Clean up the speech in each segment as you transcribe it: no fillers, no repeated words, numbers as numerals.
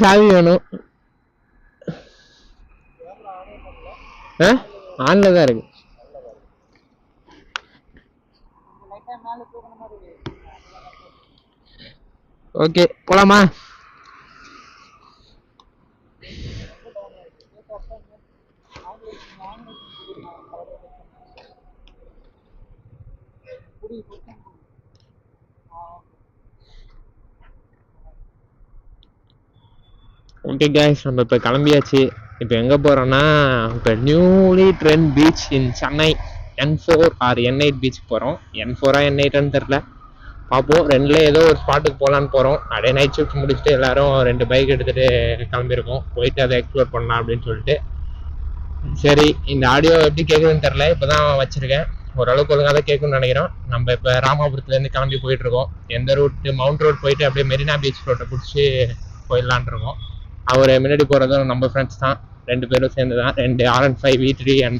சாவி வேணும். ஆன்ல தான் இருக்கு. ஓகே போலாமா? ஓகே கைஸ், நம்ம இப்போ கிளம்பியாச்சு. இப்போ எங்கே போகிறோன்னா, இப்போ newly trend beach in Chennai N4 or N8 beach போகிறோம். N4 N8ன்னு தெரில, பார்ப்போம். ரெண்டுல ஏதோ ஒரு ஸ்பாட்டுக்கு போகலான்னு போகிறோம். அப்படியே நைட் ஷிஃப்ட் முடிச்சுட்டு எல்லாரும் 2 பைக் எடுத்துகிட்டு கிளம்பியிருக்கோம். போயிட்டு அதை எக்ஸ்ப்ளோர் பண்ணலாம் அப்படின்னு சொல்லிட்டு. சரி, இந்த ஆடியோ எப்படி கேட்குதுன்னு தெரில, இப்போ தான் வச்சுருக்கேன். ஓரளவுக்கு ஒழுங்காக தான் கேட்குன்னு நினைக்கிறோம். நம்ம இப்போ ராமாபுரத்துலேருந்து கிளம்பி போயிட்டுருக்கோம். எந்த ரூட்டு, மவுண்ட் ரோட் போயிட்டு அப்படியே மெரினா பீச் ரோட்டை பிடிச்சி போயிடலான் இருக்கோம். அவர் முன்னாடி போகிறதும் நம்ம ஃப்ரெண்ட்ஸ் தான், 2 பேரும் சேர்ந்து தான். 2 R15 V3 அண்ட்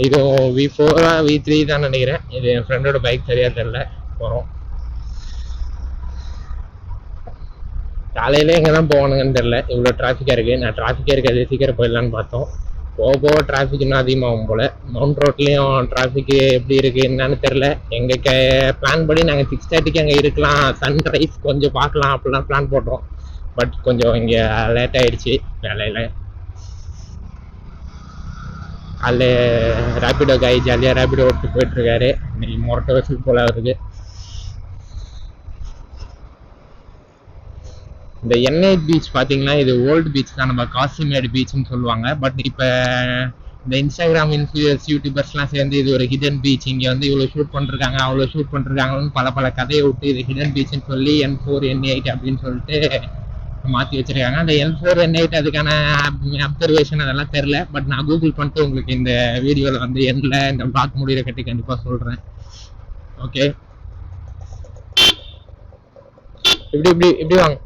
இதுவும் V4 V3 தான் நினைக்கிறேன். இது என் ஃப்ரெண்டோட பைக், சரியாக தெரில. போகிறோம். காலையிலே எங்கே தான் போவானுங்கன்னு தெரில, இவ்வளோ டிராஃபிக்காக இருக்குது. நான் டிராஃபிக்காக இருக்காது, சீக்கிரம் போயிடலான்னு பார்த்தோம். போக டிராஃபிக் இன்னும் அதிகமாகும் போல். மவுண்ட் ரோட்லேயும் டிராஃபிக்கு எப்படி இருக்குது என்னன்னு தெரில. எங்கள் பிளான் படி நாங்கள் 6:30க்கு அங்கே இருக்கலாம், சன்ரைஸ் கொஞ்சம் பார்க்கலாம் அப்படிலாம் பிளான் போட்டோம். பட் கொஞ்சம் இங்கே லேட் ஆகிடுச்சு வேலையில். அதில் ரேப்பிடோ காய் ஜாலியாக ரேப்பிடோ ஓட்டு போயிட்டுருக்காரு. இன்னைக்கு மொரட்டை வசூல் போல் அவருக்கு. இந்த N8 பீச் பார்த்தீங்கன்னா, இது ஓல்டு பீச் தான், நம்ம காசிமேடு பீச்னு சொல்லுவாங்க. பட் இப்போ இந்த இன்ஸ்டாகிராம் இன்ஃப்ளூயன்ஸ் யூடியூபர்ஸ்லாம் சேர்ந்து இது ஒரு ஹிடன் பீச், இங்கே வந்து இவ்வளோ ஷூட் பண்ணிருக்காங்க அவ்வளோ ஷூட் பண்ணிருக்காங்கன்னு பல கதையை விட்டு இது ஹிடன் பீச்னு சொல்லி N4 N8 அப்படின்னு சொல்லிட்டு மாற்றி வச்சிருக்காங்க. அந்த N4 N8 அதுக்கான அப்சர்வேஷன் அதெல்லாம் தெரில. பட் நான் கூகுள் பண்ணிட்டு உங்களுக்கு இந்த வீடியோவில் வந்து எண்டில் இந்த பிளாக் முடிகிற கட்டி கண்டிப்பாக சொல்கிறேன். ஓகே, இப்படி வாங்க.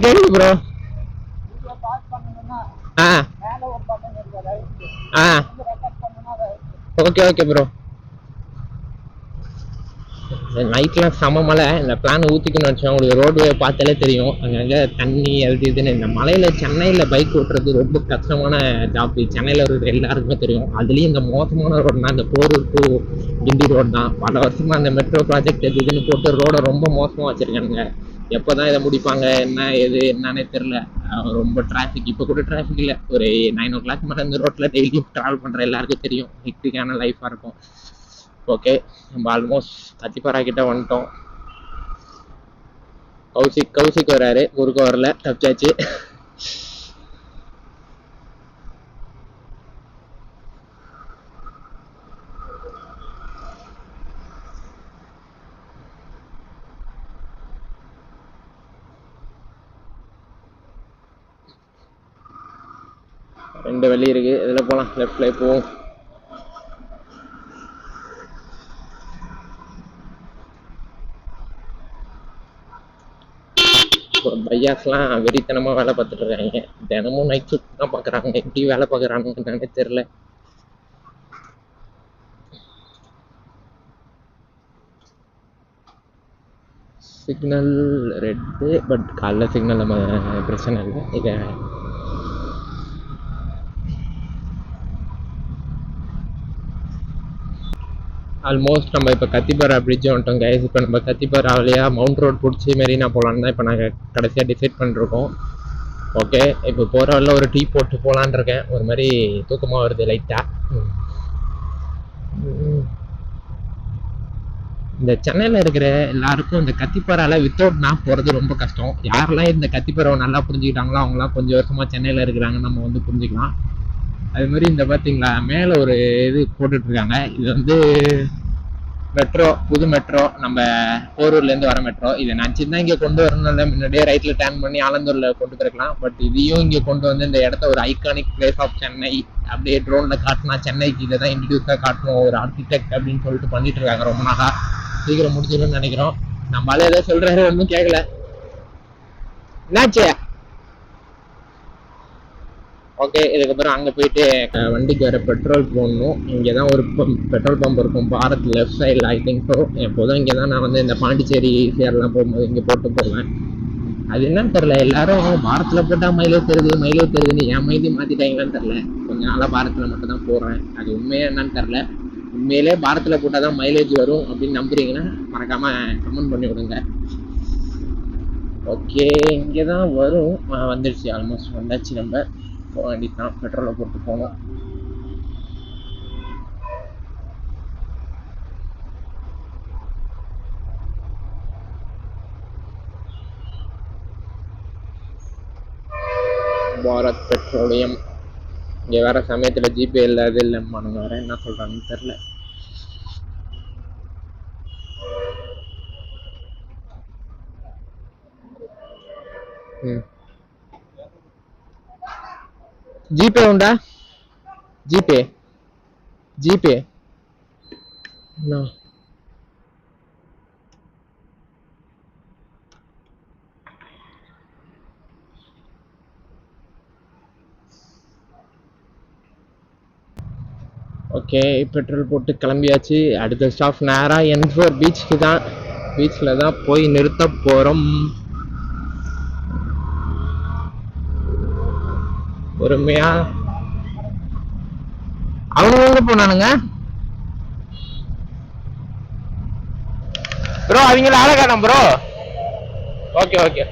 கேக்குது ப்ரோ. Okay bro. நைட்லாம் செம மழை. இந்த பிளான் ஊற்றிக்கணும்னு வச்சோம். உங்களுக்கு ரோடு பார்த்தாலே தெரியும், அங்கங்கே தண்ணி அது இதுன்னு. இந்த மலையில் சென்னையில் பைக் ஓட்டுறது ரொம்ப கஷ்டமான ஜாப். சென்னையில் இருக்கிற எல்லாருக்குமே தெரியும். அதுலேயும் இந்த மோசமான ரோடுனா இந்த போரூர் டு கிண்டி ரோடு தான். பல வருஷமாக அந்த மெட்ரோ ப்ராஜெக்ட் அது இதுன்னு போட்டு ரோடை ரொம்ப மோசமாக வச்சுருக்கானுங்க. எப்போ தான் இதை முடிப்பாங்க என்ன எது என்னன்னே தெரில. ரொம்ப டிராஃபிக். இப்போ கூட டிராஃபிக் இல்லை. ஒரு 9 o'clock மேலே இந்த ரோட்டில் டெய்லியும் ட்ராவல் பண்ணுற எல்லாருக்கும் தெரியும் ஹெக்டிக்கான லைஃபாக இருக்கும். ஓகே, நம்ம ஆல்மோஸ்ட் கத்திப்பாரா கிட்ட வந்துட்டோம். கௌசிக் வராரு, குறுக்க வரல, தப்பிச்சாச்சு. ரெண்டு வழி இருக்கு, இதுல போலாம். லெஃப்ட்ல போவோம். பையாஸ்லாம் வெறித்தனமா வேலை பார்த்துட்டு இருக்காங்க. தினமும் நைட் ஷிஃப்ட் தான் பாக்குறாங்க. எப்படி வேலை பார்க்குறாங்கன்னு தெரியல. சிக்னல் ரெட்டு, பட் காலைல சிக்னல் நம்ம பிரச்சனை இல்லை. இதை ஆல்மோஸ்ட் நம்ம இப்போ கத்திப்பாரா பிரிட்ஜ் வந்துட்டோம் கைஸ். இப்போ நம்ம கத்திப்பாரா வழியா மவுண்ட் ரோட் பிடிச்சி மெரினா போகலான்னு தான் இப்போ நாங்கள் கடைசியாக டிசைட் பண்ணிருக்கோம். ஓகே, இப்போ போகிற வழியில் ஒரு டீ போட்டு போகலான் இருக்கேன். ஒரு மாதிரி தூக்கமாக வருது லைட்டாக. இந்த சென்னையில் இருக்கிற எல்லாருக்கும் இந்த கத்திப்பாரால வித்தவுட் மேப் போகிறது ரொம்ப கஷ்டம். யாரெல்லாம் இந்த கத்திப்பாராவை நல்லா புரிஞ்சுக்கிட்டாங்களோ அவங்களாம் கொஞ்சம் வருஷமாக சென்னையில் இருக்கிறாங்க, நம்ம வந்து புரிஞ்சுக்கலாம். அது மாதிரி இந்த பார்த்தீங்களா, மேலே ஒரு இது போட்டுட்ருக்காங்க. இது வந்து மெட்ரோ, புது மெட்ரோ, நம்ம போரூர்லேருந்து வர மெட்ரோ. இதை நினச்சிருந்தா இங்கே கொண்டு வரணும்ல, முன்னாடியே ரைட்டில் டேர்ன் பண்ணி ஆலந்தூரில் கொண்டு போயிருக்கலாம். பட் இதையும் இங்கே கொண்டு வந்து இந்த இடத்த ஒரு ஐகானிக் பிளேஸ் ஆஃப் சென்னை அப்படியே ட்ரோனில் காட்டினா, சென்னைக்கு இதை தான் இன்ட்ரடியூஸாக காட்டணும் ஒரு ஆர்கிடெக்ட் அப்படின்னு சொல்லிட்டு பண்ணிட்டு இருக்காங்க ரொம்ப நாளாக. சீக்கிரம் முடிச்சிடும்னு நினைக்கிறோம். நம்மளால ஏதோ சொல்கிறாரு, ஒன்றும் கேட்கல. என்னாச்சு? ஓகே, இதுக்கப்புறம் அங்கே போயிட்டு வண்டிக்கு வர பெட்ரோல் போடணும். இங்கே தான் ஒரு பெட்ரோல் பம்ப் இருக்கும், பாரத் லெஃப்ட் சைடில். I think so. எப்போதும் இங்கே தான் நான் வந்து இந்த பாண்டிச்சேரி சேர்லாம் போகும்போது இங்கே போட்டு போவேன். அது என்னன்னு தெரில, எல்லாரும் பாரத்தில் போட்டால் மைலேஜ் தருதுன்னு என் மைலேஜ் மாற்றிட்டாங்களான்னு தெரில. கொஞ்ச நாளாக பாரத்தில் மட்டும் தான் போடுறேன். அது உண்மையாக என்னன்னு தெரில. உண்மையிலே பாரத்தில் போட்டால் தான் மைலேஜ் வரும் அப்படின்னு நம்புறீங்கன்னா மறக்காமல் கமெண்ட் பண்ணி விடுங்க. ஓகே, இங்கே தான் வரும். வந்துடுச்சு, ஆல்மோஸ்ட் வந்தாச்சு. நம்ம போக வேண்டியதான், பெட்ரோலை போட்டு போகணும். பாரத் பெட்ரோலியம். இங்கே வேற சமயத்தில் ஜிபே இல்லை, அது இல்லைம்மானுங்க வேற என்ன சொல்கிறாங்கன்னு தெரில. ஜிபே உண்டா? ஜிபே ஜிபே ஓகே, பெட்ரோல் போட்டு கிளம்பியாச்சு. அடுத்த ஸ்டாப் நேராக N4 பீச்சுக்கு தான். பீச்சில் தான் போய் நிறுத்த போகிறோம். பொறுமையா அவங்க எங்க போனானுங்க ப்ரோ? அவங்கள ஆள காணோம் ப்ரோ. Okay okay.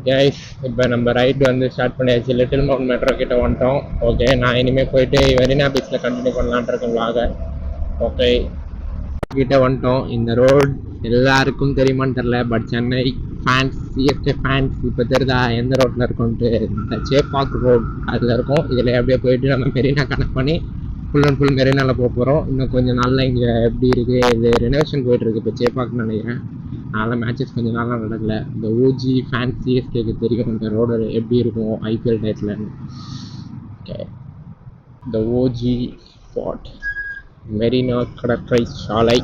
கைஸ், இப்போ நம்ம ரைட் வந்து ஸ்டார்ட் பண்ணியாச்சு. லிட்டில் மவுண்ட் மெட்ரோ கிட்ட வந்துட்டோம். ஓகே, நான் இனிமேல் போயிட்டு மெரினா பீச்சில் கண்டினியூ பண்ணலான் இருக்கேன் vlog. ஓகே, கிட்ட வந்துட்டோம். இந்த ரோட் எல்லாருக்கும் தெரியுமான்னு தெரில, but Chennai fans, CSK fans இப்போ தெரியுதா எந்த ரோட்டில் இருக்கும்ன்ட்டு. இந்த சேப்பாக் ரோட் அதில் இருக்கும். இதில் அப்படியே போயிட்டு நம்ம மெரினா கனெக்ட் பண்ணி ஃபுல் அண்ட் ஃபுல் மெரினாவில் போக போகிறோம். இன்னும் கொஞ்சம் நாளில் இங்கே எப்படி இருக்குது, இது ரெனோவேஷன் போயிட்டுருக்கு இப்போ சேப்பாக்னு நினைக்கிறேன். அதனால் மேட்சஸ் கொஞ்சம் நாளாக நடக்கல. இந்த ஓஜி ஃபேன்ஸ் சிஎஸ்கேக்கு தெரியும் இந்த ரோடு எப்படி இருக்கும் ஐபிஎல் டேட்டில். ஓகே, இந்த ஓஜி ஸ்பாட் மெரினா கடற்கரை சாலை.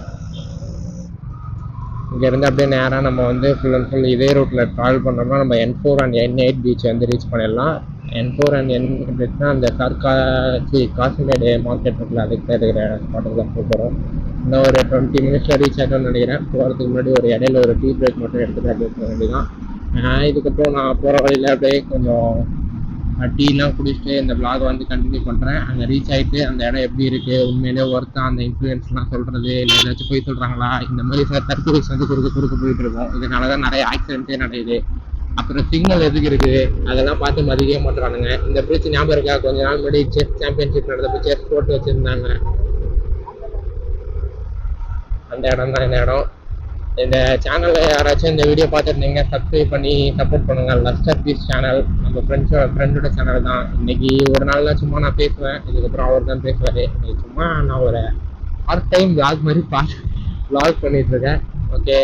இங்கேருந்து அப்படியே நேராக நம்ம வந்து ஃபுல் அண்ட் ஃபுல் இதே ரூட்டில் ட்ராவல் பண்ணோம்னா நம்ம N4 அண்ட் N8 பீச் வந்து ரீச் பண்ணிடலாம். N4 அண்ட் N8 பீச்னா அந்த காசிமேடு மார்க்கெட் இருக்குல்ல, அதுக்கு தான் இருக்கிற ஸ்பாட்டுக்கு தான் போகிறோம். இன்னும் ஒரு 20 மினிட்ஸில் ரீச் ஆகிட்டோம்னு நினைக்கிறேன். போகிறதுக்கு முன்னாடி ஒரு இடையில ஒரு டீ பிரேக் மட்டும் எடுத்துகிட்டு அப்படியே போக வேண்டியதான். இதுக்கப்புறம் நான் போகிற வழியில் அப்படியே கொஞ்சம் டீலாம் குடிச்சிட்டு இந்த vlog வந்து கண்டினியூ பண்ணுறேன். அங்கே ரீச் ஆகிட்டு அந்த இடம் எப்படி இருக்குது, உண்மையிலே ஒர்த்தா அந்த இன்ஃப்ளூயன்ஸ்லாம் சொல்கிறது, இல்லை ஏதாச்சும் போய் சொல்கிறாங்களா, இந்த மாதிரி சார் தற்கொலைஸ் வந்து குறுக்க போயிட்டு இருக்கோம். இதனால தான் நிறைய ஆக்சிடென்ட்டே நடக்குது. அப்புறம் சிக்னல் எதுக்கு இருக்குது அதெல்லாம் பார்த்து மதிக்கவே மாட்டுறானுங்க. இந்த பிரிட்ஜ் ஞாபகம் இருக்கா, கொஞ்ச நாள் முன்னாடி செஸ் சாம்பியன்ஷிப் நடந்தப்போ செஸ் போட்டு வச்சுருந்தாங்க, அந்த இடம் தான் இந்த இடம். இந்த சேனலில் யாராச்சும் இந்த வீடியோ பார்த்துருந்தீங்க சப்ஸ்கிரைப் பண்ணி சப்போர்ட் பண்ணுங்கள். லஸ்டர் பீஸ் சேனல் நம்ம ஃப்ரெண்டோட சேனல் தான். இன்னைக்கு ஒரு நாள் தான் சும்மா நான் பேசுவேன், இதுக்கப்புறம் அவர் தான் பேசுவார். இன்னைக்கு சும்மா நான் ஒரு பார்ட் டைம் விளாக் மாதிரி விளாக் பண்ணிட்டுருக்கேன். ஓகே,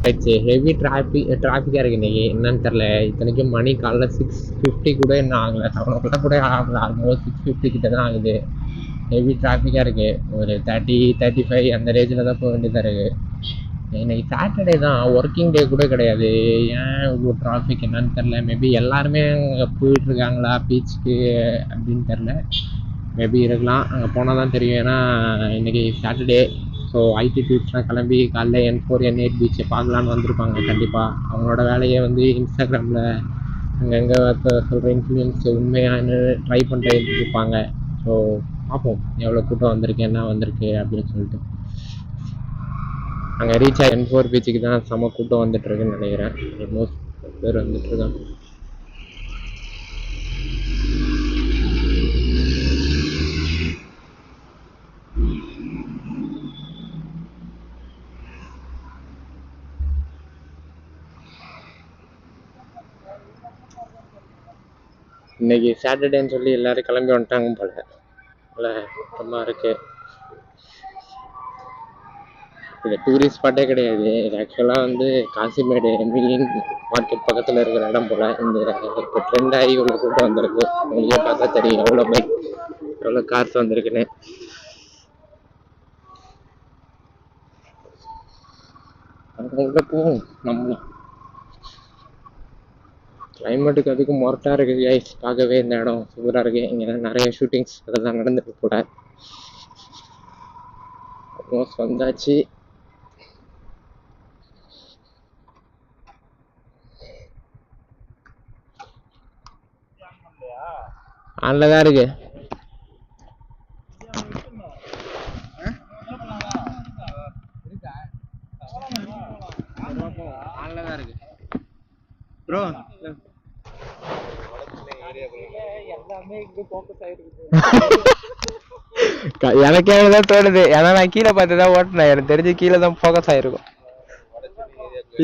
ஆயிடுச்சு. ஹெவி டிராஃபிக்காக இருக்குது இன்றைக்கி, என்னன்னு தெரில. இத்தனைக்கும் மணி காலைல 6:50 கூட இன்னும் ஆகலை, 7 o'clock கூட ஆகலை. ஆல்மோஸ்ட் 6:50 கிட்ட தான் ஆகுது. ஹெவி டிராஃபிக்காக இருக்குது. ஒரு 30-35 அந்த ரேஞ்சில் தான் போக வேண்டியதாக இருக்குது. இன்னைக்கு சாட்டர்டே தான், ஒர்க்கிங் டே கூட கிடையாது. ஏன் இவ்வளோ டிராஃபிக் என்னன்னு தெரில. மேபி எல்லாருமே அங்கே போயிட்டுருக்காங்களா பீச்சுக்கு அப்படின்னு தெரில. மேபி இருக்கலாம், அங்கே போனால் தான் தெரியும். ஏன்னா இன்றைக்கி சாட்டர்டே. ஸோ ஐடி டூட்ஸ்லாம் கிளம்பி காலைல N4 N8 பீச்சை பார்க்கலான்னு வந்திருப்பாங்க. கண்டிப்பாக அவங்களோட வேலையை வந்து இன்ஸ்டாகிராமில் அங்கங்கே சொல்கிற இன்ஃப்ளூயன்ஸ் உண்மையானு ட்ரை பண்ணிட்டு இருப்பாங்க. ஸோ பார்ப்போம் எவ்வளோ கூட்டம் வந்திருக்கு, என்ன வந்திருக்கு அப்படின்னு சொல்லிட்டு. அங்கே ரீச் ஆகி N4 பீச்சுக்கு தான் செம கூட்டம் வந்துட்டுருக்குன்னு நினைக்கிறேன். ஆல்மோஸ்ட் பேர் வந்துட்டுருக்காங்க. இன்னைக்கு சாட்டர்டேன்னு சொல்லி எல்லாரும் கிளம்பி வந்துட்டாங்க போல. நல்ல கூட்டமாக இருக்குது. இது டூரிஸ்ட் ஸ்பாட்டே கிடையாது. இது ஆக்சுவலாக வந்து காசிமேடு மீன் மார்க்கெட் பக்கத்தில் இருக்கிற இடம் போல். இந்த இப்போ ட்ரெண்ட் ஆகி இவ்வளோ கூட்டம் வந்திருக்கு. உங்களுக்கே பார்த்தா தெரியும் எவ்வளோ பைக் எவ்வளோ கார்ஸ் வந்திருக்குன்னு. அங்கே உள்ள போவோம் நம்மளும். கிளைமேட்டுக்கு அதுக்கு மொரட்டாக இருக்குது ஐஸ். பார்க்கவே இந்த இடம் சூப்பராக இருக்குது. இங்கே நிறைய ஷூட்டிங்ஸ் அதெல்லாம் நடந்துட்டு கூட. ஆல்மோஸ்ட் வந்தாச்சு. ஆன்ல தான் இருக்கு. ப்ரோ எனக்கே தான் தோணுது. ஏன்னா நான் கீழே பார்த்துதான் ஓட்டினேன். எனக்கு தெரிஞ்சு கீழே தான் ஃபோக்கஸ் ஆயிருக்கும்.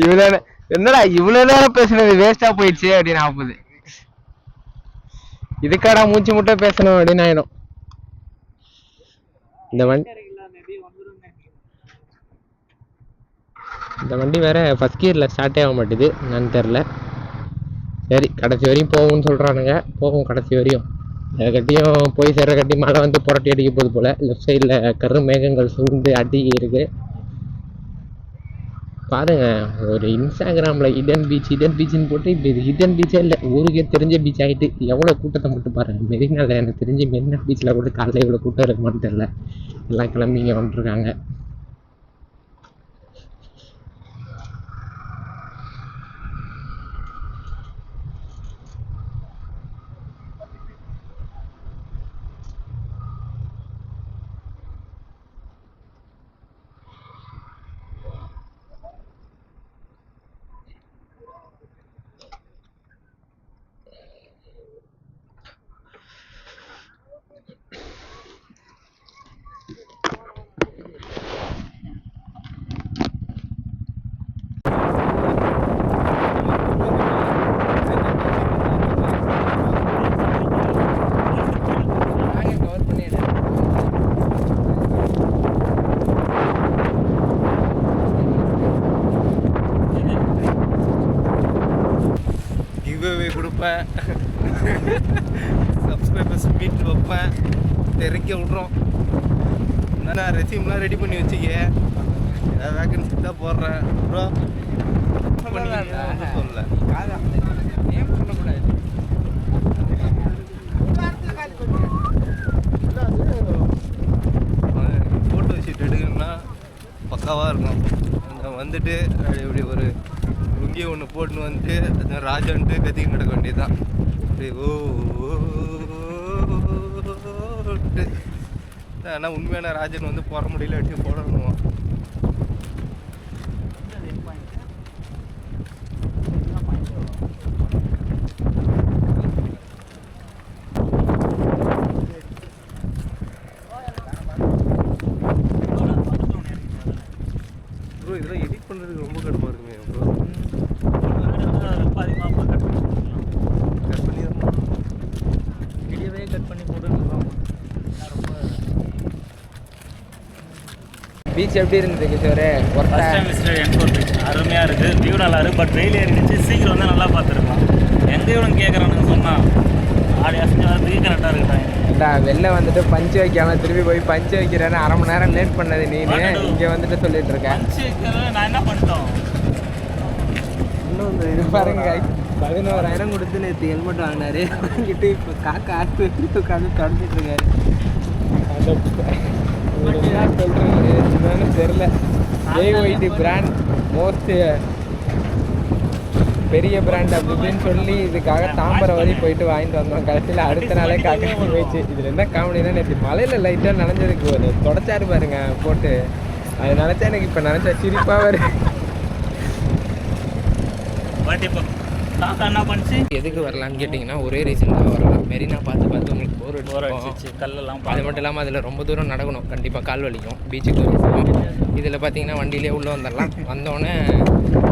இவ்வளோ என்னடா இவ்வளோ நேரம் பேசுனது வேஸ்டா போயிடுச்சு அப்படின்னு ஆகுது. இதுக்காடா மூச்சு முட்டை பேசணும் அப்படின்னு ஆயிடும். இந்த வண்டி வேற ஃபர்ஸ்ட் கியர்ல ஸ்டார்ட்டே ஆக மாட்டேது, என்னன்னு தெரில. சரி கடைசி வரையும் போகும்னு சொல்றானுங்க. போகும் கடைசி வரையும். கட்டியும் போய் சேர்ற கட்டி மழை வந்து புரட்டி அடிக்க போகுது போல. லெஃப்ட் சைடில் கரு மேகங்கள் சூழ்ந்து அடி இருக்கு பாருங்க. ஒரு இன்ஸ்டாகிராமில் ஹிடன் பீச்சுன்னு போட்டு இப்போ இது ஹிடன் பீச்சே இல்லை, ஊருக்கே தெரிஞ்ச பீச் ஆகிட்டு. எவ்வளோ கூட்டத்தை மட்டும் பாருங்க. மெரினாவில் எனக்கு தெரிஞ்சு மெரினா பீச்சில் கூட காலையில் இவ்வளோ கூட்டம் இருக்குமான்னு தெரில. எல்லாம் கிளம்பி இங்கே வந்துருக்காங்க. கொடுப்பேன், சப்ஸ்கிரைபர்ஸ் மீட் வைப்பேன், தெரிக்க விட்றோம். நான் ரெசியூம்லாம் ரெடி பண்ணி வச்சுக்க, ஏதாவது வேக்கன்சி தான் போடுறேன். அப்புறம் சொல்லல ஃபோட்டோ ஷீட் எடுக்கணும்னா பக்காவாக இருக்கும். வந்துட்டு இப்படி ஒரு லுங்கியை ஒன்று போட்டுன்னு வந்துட்டு அது ராஜான்ட்டு கத்திக்கு நடக்க வேண்டியதுதான். அப்படி ஓட்டு. ஆனால் உண்மையான ராஜன் வந்து போட முடியல, அடிச்சு போடணுமா. ப்ரோ இதெல்லாம் எடிட் பண்ணுறதுக்கு ரொம்ப கடுப்பாக இருக்குமே ப்ரோ. பீச் எப்படி இருந்தது கிஷோரு? அருமையாக இருக்குது, வியூ நல்லா இருக்குது. பட் வெயிலே இருந்துச்சு, சீக்கிரம் வந்து நல்லா பார்த்துருக்கலாம். எங்கே இவனும் கேட்குறானுங்க சொன்னால் ஆடி அசைஞ்சு வரதுக்கு கரெக்டாக இருக்குடா. வெளில வந்துட்டு பஞ்சு வைக்காம திரும்பி போய் பஞ்சு வைக்கிறேன்னு அரை மணி நேரம் லேட் பண்ணது நீ இங்கே வந்துட்டு சொல்லிட்டு இருக்கேன். பஞ்சு வைக்கிறத நான் என்ன பண்ணிட்டோம்? இன்னும் பாருங்க 11,000 கொடுத்து நேற்று ஹெல்மெட் வாங்கினாரு, வாங்கிட்டு இப்போ காக்கா ஆட்டு எடுத்து உட்காந்து தொடச்சிட்டு இருக்காரு. சொல்றது தெரியல. ஏஒய்டி பிராண்ட் மோஸ்ட் பெரிய பிராண்ட் அப்படின்னு சொல்லி இதுக்காக தாம்பரம் வரை போயிட்டு வாங்கிட்டு வந்தோம். கடைசியில் அடுத்த நாளே காக்கா போயிடுச்சு. இதில் என்ன காமெடினா நேற்று மலையில் லைட்டாக நனைஞ்சதுக்கு ஒரு தொடச்சாரு பாருங்க போட்டு. அது நினச்சா எனக்கு இப்போ நினச்சா சிரிப்பாக வருது. என்ன பண்ணிச்சு எதுக்கு வரலான்னு கேட்டிங்கன்னா ஒரே ரீசன் தான் வரலாம். மெரினா பார்த்து உங்களுக்கு போர் அடிச்சிச்சு. கல்லெல்லாம் அது மட்டும் இல்லாமல் அதில் ரொம்ப தூரம் நடக்கணும், கண்டிப்பாக கால் வலிக்கும். பீச்சுக்கு வரணும். இதில் பார்த்தீங்கன்னா வண்டியிலே உள்ளே வந்துடலாம். வந்தோடனே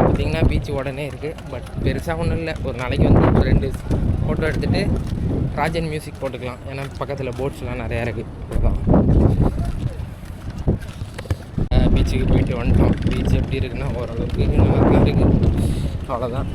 பார்த்தீங்கன்னா பீச்சு உடனே இருக்குது. பட் பெருசாக ஒன்றும் இல்லை. ஒரு நாளைக்கு வந்து 2 ஃபோட்டோ எடுத்துகிட்டு ராஜன் மியூசிக் போட்டுக்கலாம். ஏன்னா பக்கத்தில் போட்ஸ்லாம் நிறையா இருக்குது. அதுதான் பீச்சுக்கு போயிட்டு வந்துட்டோம். பீச் எப்படி இருக்குன்னா ஓரளவுக்கு நல்லா இருக்குது. அவ்வளோதான்.